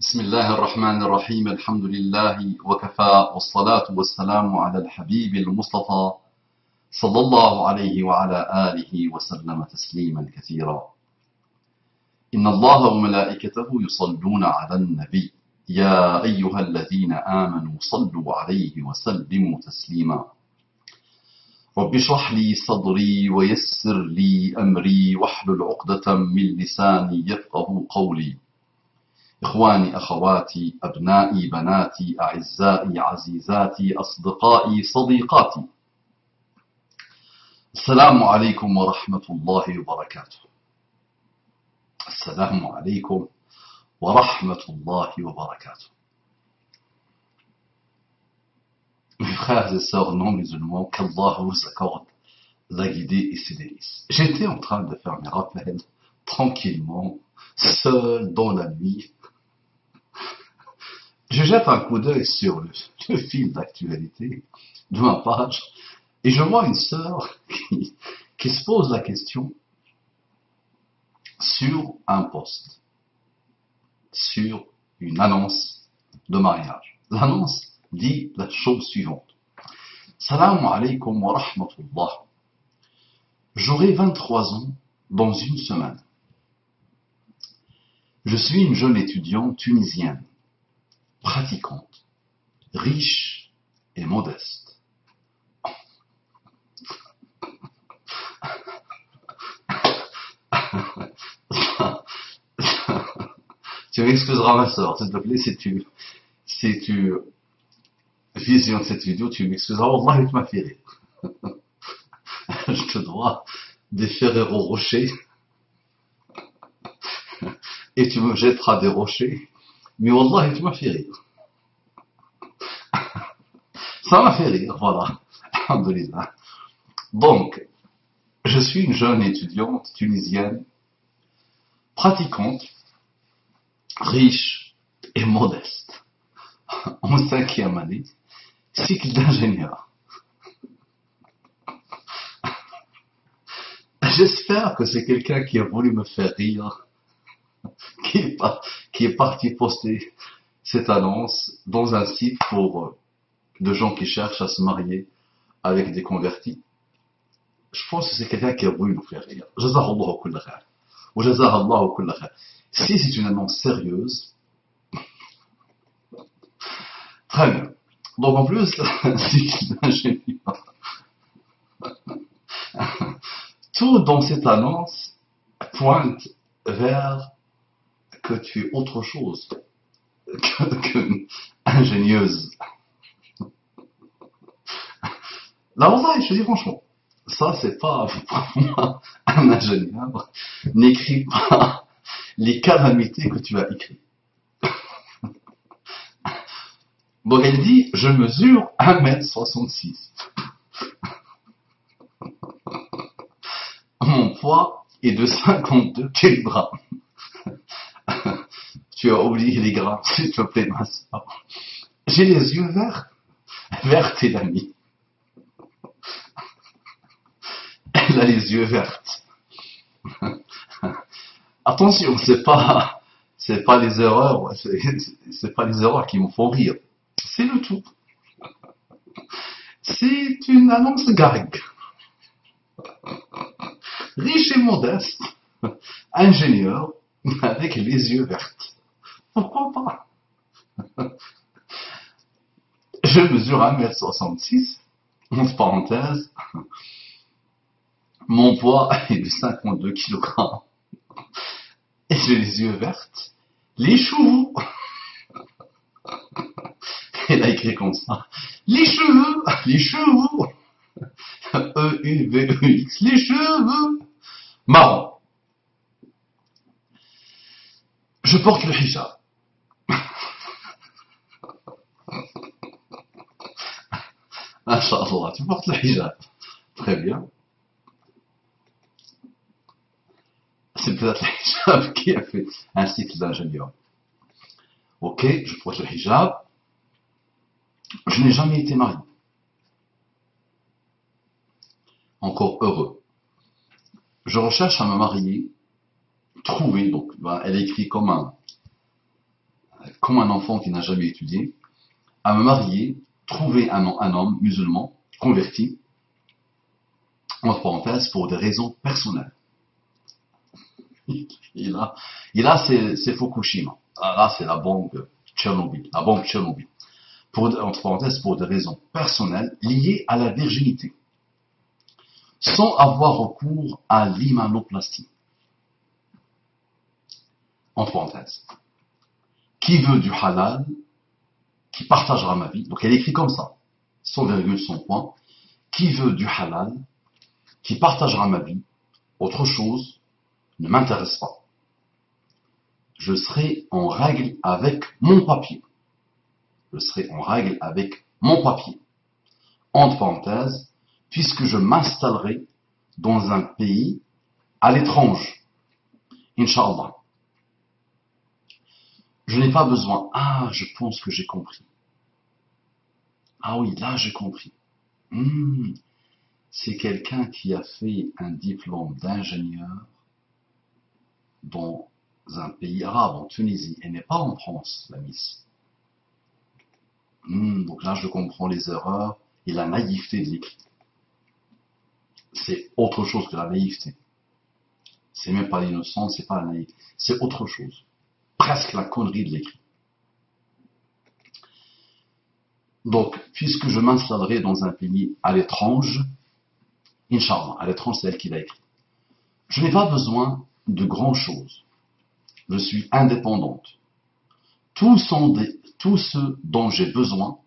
بسم الله الرحمن الرحيم الحمد لله وكفى والصلاة والسلام على الحبيب المصطفى صلى الله عليه وعلى آله وسلم تسليما كثيرا. إن الله وملائكته يصلون على النبي يا أيها الذين آمنوا صلوا عليه وسلموا تسليما. رب اشرح لي صدري ويسر لي أمري واحلل عقدة من لساني يفقه قولي. إخواني أخواتي أبنائي بناتي أعزائي عزيزاتي أصدقائي صديقاتي، السلام عليكم ورحمة الله وبركاته. السلام عليكم ورحمة الله وبركاته. Mes frères et sœurs non musulmans, qu'Allah vous accorde la guidée et ses délices. J'étais en train de faire mes rappels tranquillement, seul dans la nuit. Je jette un coup d'œil sur le fil d'actualité de ma page et je vois une sœur qui se pose la question sur un post, sur une annonce de mariage. L'annonce dit la chose suivante. Salam alaykum wa rahmatullah. J'aurai 23 ans dans une semaine. Je suis une jeune étudiante tunisienne, pratiquante, riche et modeste. Tu m'excuseras ma soeur, s'il te plaît, si tu visionnes cette vidéo, tu m'excuseras, Wallah, tu m'as fait rire. Je te dois des Ferrero Rocher et tu me jetteras des rochers, mais Wallah, tu m'as fait rire. Ça m'a fait rire, voilà. Alhamdulillah. Donc, je suis une jeune étudiante tunisienne, pratiquante, riche et modeste, en 5e année, cycle d'ingénieur. J'espère que c'est quelqu'un qui a voulu me faire rire, qui est parti poster cette annonce dans un site pour de gens qui cherchent à se marier avec des convertis. Je pense que c'est quelqu'un qui a voulu nous faire rire. Jazakallahu kulla khair. Ou jazakallahu kulla khair. Si c'est une annonce sérieuse, très bien. Donc en plus, cycle d'ingénieur. Tout dans cette annonce pointe vers que tu es autre chose qu'une ingénieuse. Là, voilà, je te dis franchement, ça c'est pas pour moi un ingénieur n'écrit pas les calamités que tu as écrites. Donc elle dit, je mesure 1m66. Mon poids est de 52 kg. Tu as oublié les grammes, s'il te plaît, ma soeur. J'ai les yeux verts et l'ami. Elle a les yeux vertes. Attention, c'est pas les erreurs, c'est pas les erreurs qui me font rire. C'est le tout. C'est une annonce gag. Riche et modeste, ingénieur, avec les yeux verts. Pourquoi pas? Je mesure 1m66, entre parenthèses. Mon poids est de 52 kg. Et j'ai les yeux verts. Les cheveux. Elle a écrit comme ça. Les cheveux. E-U-V-E-X. Les cheveux. Marron. Je porte le hijab. Inch'Allah, tu portes le hijab. Très bien. C'est peut-être le hijab qui a fait un cycle d'ingénieur. Ok, je porte le hijab. Je n'ai jamais été marié. Encore heureux. Je recherche à me marier, trouver, donc elle écrit comme comme un enfant qui n'a jamais étudié, à me marier, trouver un homme musulman, converti, entre parenthèses, pour des raisons personnelles. Et là c'est Fukushima. Là, c'est la bombe Tchernobyl. La bombe Tchernobyl. Entre parenthèses, pour des raisons personnelles liées à la virginité. Sans avoir recours à l'hymanoplastie. Entre parenthèses. Qui veut du halal, qui partagera ma vie. Donc elle écrit comme ça, sans virgule, sans point. Qui veut du halal, qui partagera ma vie. Autre chose ne m'intéresse pas. Je serai en règle avec mon papier. Je serai en règle avec mon papier. Entre parenthèses, puisque je m'installerai dans un pays à l'étranger. Inch'Allah. Je n'ai pas besoin. Ah, je pense que j'ai compris. Ah oui, là j'ai compris. C'est quelqu'un qui a fait un diplôme d'ingénieur dans un pays arabe, en Tunisie, et n'est pas en France, la Miss. Donc là, je comprends les erreurs et la naïveté de l'écrit. C'est autre chose que la naïveté. C'est même pas l'innocence, c'est pas la naïveté. C'est autre chose. Presque la connerie de l'écrit. Donc, puisque je m'installerai dans un pays à l'étranger, Inch'Allah, à l'étranger, c'est elle qui l'a écrit. Je n'ai pas besoin de grand chose. Je suis indépendante. Tout ce dont j'ai besoin,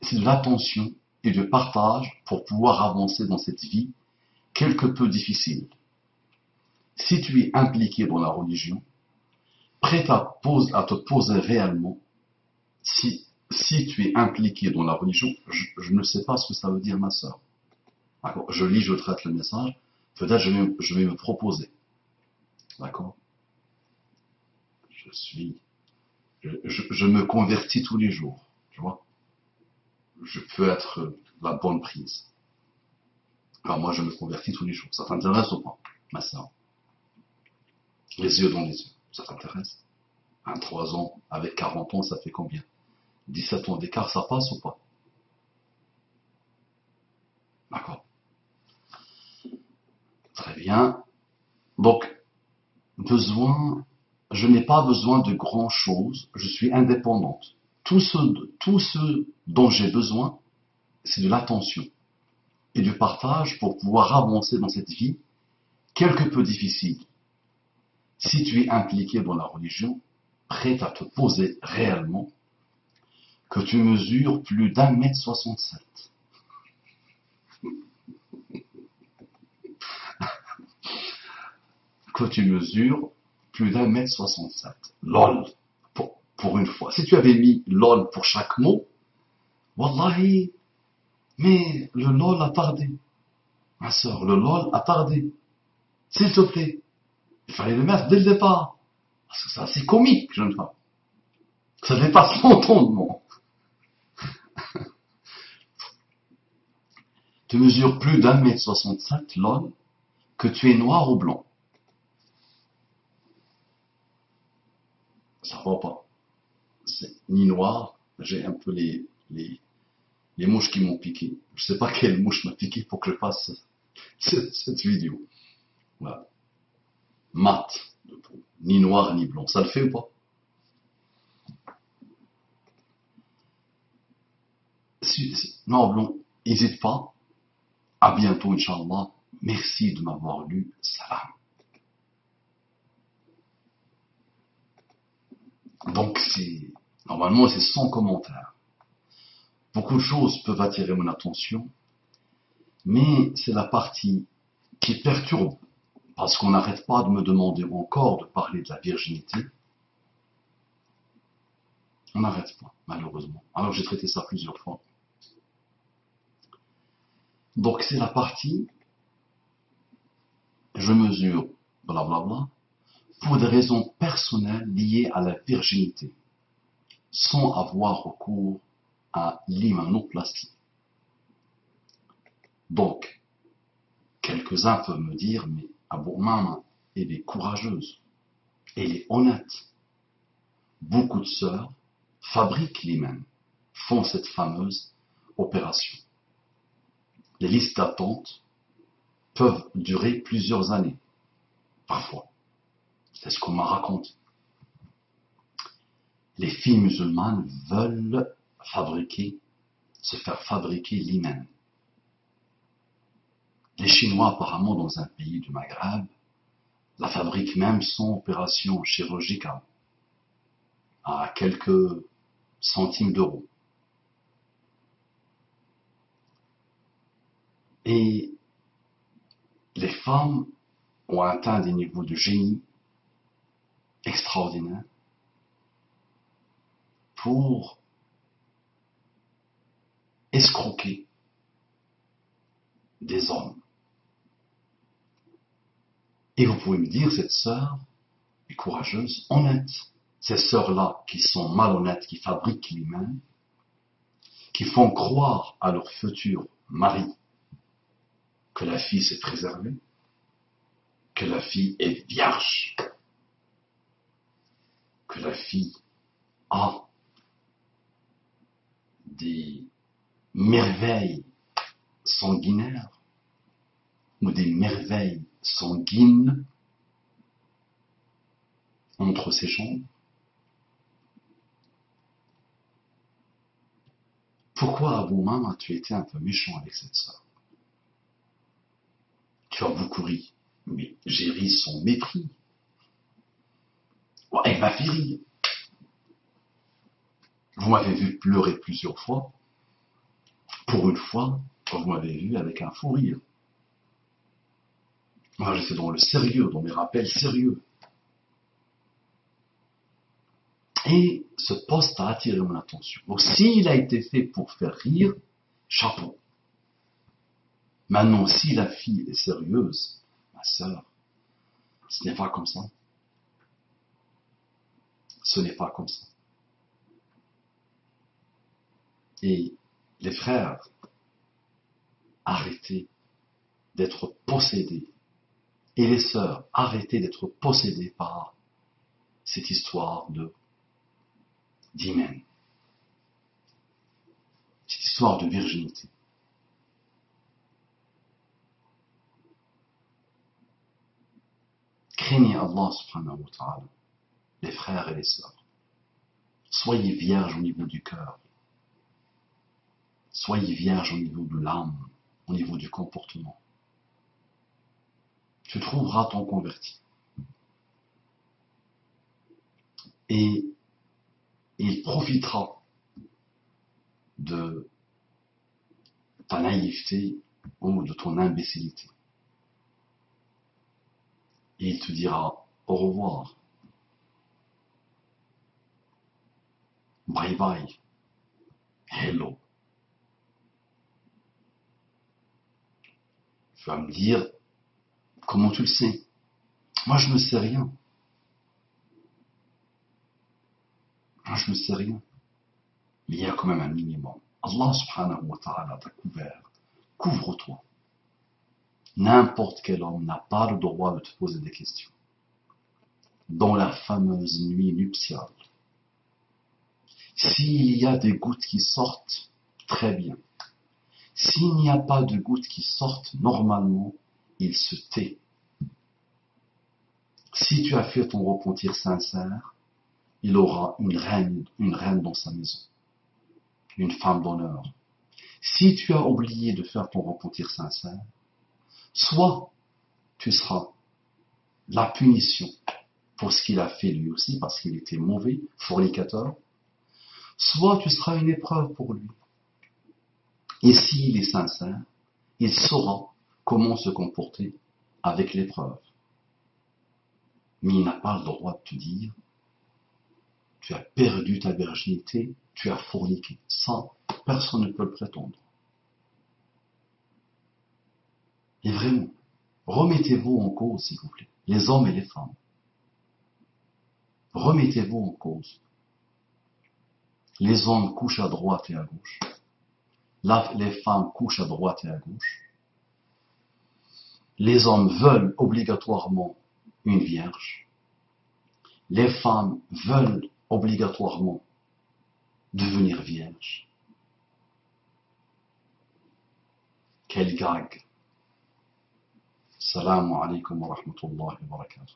c'est de l'attention et du partage pour pouvoir avancer dans cette vie quelque peu difficile. Si tu es impliqué dans la religion, prêt à te poser réellement, si tu es impliqué dans la religion, je ne sais pas ce que ça veut dire, ma sœur. D'accord, je lis, je traite le message, peut-être je vais me proposer. D'accord, je me convertis tous les jours, tu vois. Je peux être la bonne prise. Alors moi, je me convertis tous les jours. Ça t'intéresse ou pas, ma sœur? Les yeux dans les yeux, ça t'intéresse? 3 ans avec 40 ans, ça fait combien? 17 ans d'écart, ça passe ou pas? D'accord. Très bien. Donc, je n'ai pas besoin de grand chose, je suis indépendante. Tout ce dont j'ai besoin, c'est de l'attention et du partage pour pouvoir avancer dans cette vie quelque peu difficile. Si tu es impliqué dans la religion, prêt à te poser réellement, que tu mesures plus d'1,67 m. Que tu mesures plus d'1,67 m. LOL. Pour une fois. Si tu avais mis LOL pour chaque mot, wallahi, mais le LOL a tardé. Ma sœur, le LOL a tardé. S'il te plaît. Il fallait le mettre dès le départ. Parce que ça, c'est comique, jeune femme. Ça dépasse l'entendement. Tu mesures plus d'1,67 m, LOL, que tu es noir ou blanc. Ça va pas. C'est ni noir, j'ai un peu les mouches qui m'ont piqué. Je sais pas quelle mouche m'a piqué pour que je fasse cette vidéo. Voilà. Mat, ni noir ni blanc. Ça le fait ou pas? Noir ou blanc, n'hésite pas. À bientôt, Inch'Allah. Merci de m'avoir lu. Salam. Donc, normalement, c'est sans commentaire. Beaucoup de choses peuvent attirer mon attention, mais c'est la partie qui perturbe, parce qu'on n'arrête pas de me demander encore de parler de la virginité. On n'arrête pas, malheureusement. Alors j'ai traité ça plusieurs fois. Donc c'est la partie, je mesure, blablabla, pour des raisons personnelles liées à la virginité, sans avoir recours à l'hymanoplastie. Donc, quelques-uns peuvent me dire, mais Abou Mama, elle est courageuse, elle est honnête. beaucoup de sœurs fabriquent l'hymen, font cette fameuse opération. Les listes d'attente peuvent durer plusieurs années, parfois. C'est ce qu'on m'a raconté. Les filles musulmanes veulent se faire fabriquer l'hymen. Les Chinois, apparemment, dans un pays du Maghreb, la fabriquent même sans opération chirurgicale, à quelques centimes d'euros. Et les femmes ont atteint des niveaux de génie extraordinaires pour escroquer des hommes. Et vous pouvez me dire, cette sœur est courageuse, honnête. Ces sœurs-là qui sont malhonnêtes, qui fabriquent l'hymen, qui font croire à leur futur mari que la fille s'est préservée, que la fille est vierge, que la fille a des merveilles sanguinaires ou des merveilles sanguines entre ses jambes. Pourquoi Abou Umama as-tu été un peu méchant avec cette sœur? Tu as beaucoup ri, mais j'ai ri sans mépris. Oh, elle m'a fait rire. Vous m'avez vu pleurer plusieurs fois. Pour une fois, quand vous m'avez vu avec un fou rire. Moi, j'étais dans le sérieux, dans mes rappels sérieux. Et ce poste a attiré mon attention. Donc, s'il a été fait pour faire rire, chapeau. Maintenant, si la fille est sérieuse, ma sœur, ce n'est pas comme ça. Ce n'est pas comme ça. Et les frères, arrêtez d'être possédés. Et les sœurs, arrêtez d'être possédées par cette histoire d'hymen. Cette histoire de virginité. Craignez Allah subhanahu wa ta'ala, les frères et les sœurs. Soyez vierges au niveau du cœur. Soyez vierges au niveau de l'âme, au niveau du comportement. Tu trouveras ton converti. Et il profitera de ta naïveté ou de ton imbécilité. Et il te dira au revoir. Bye bye. Hello. Tu vas me dire, comment tu le sais? Moi, je ne sais rien. Moi, je ne sais rien. Mais il y a quand même un minimum. Allah subhanahu wa ta'ala t'a couvert. Couvre-toi. N'importe quel homme n'a pas le droit de te poser des questions. Dans la fameuse nuit nuptiale, s'il y a des gouttes qui sortent, très bien. S'il n'y a pas de gouttes qui sortent, normalement, il se tait. Si tu as fait ton repentir sincère, il aura une reine dans sa maison, une femme d'honneur. Si tu as oublié de faire ton repentir sincère, soit tu seras la punition pour ce qu'il a fait lui aussi, parce qu'il était mauvais, fornicateur, soit tu seras une épreuve pour lui. Et s'il est sincère, il saura comment se comporter avec l'épreuve. Mais il n'a pas le droit de te dire, tu as perdu ta virginité, tu as forniqué. Ça, personne ne peut le prétendre. Et vraiment, remettez-vous en cause, s'il vous plaît, les hommes et les femmes. Remettez-vous en cause. Les hommes couchent à droite et à gauche. Les femmes couchent à droite et à gauche. Les hommes veulent obligatoirement une vierge. Les femmes veulent obligatoirement devenir vierge. Quel gag. Salam alaikum wa rahmatullahi wa barakatuh.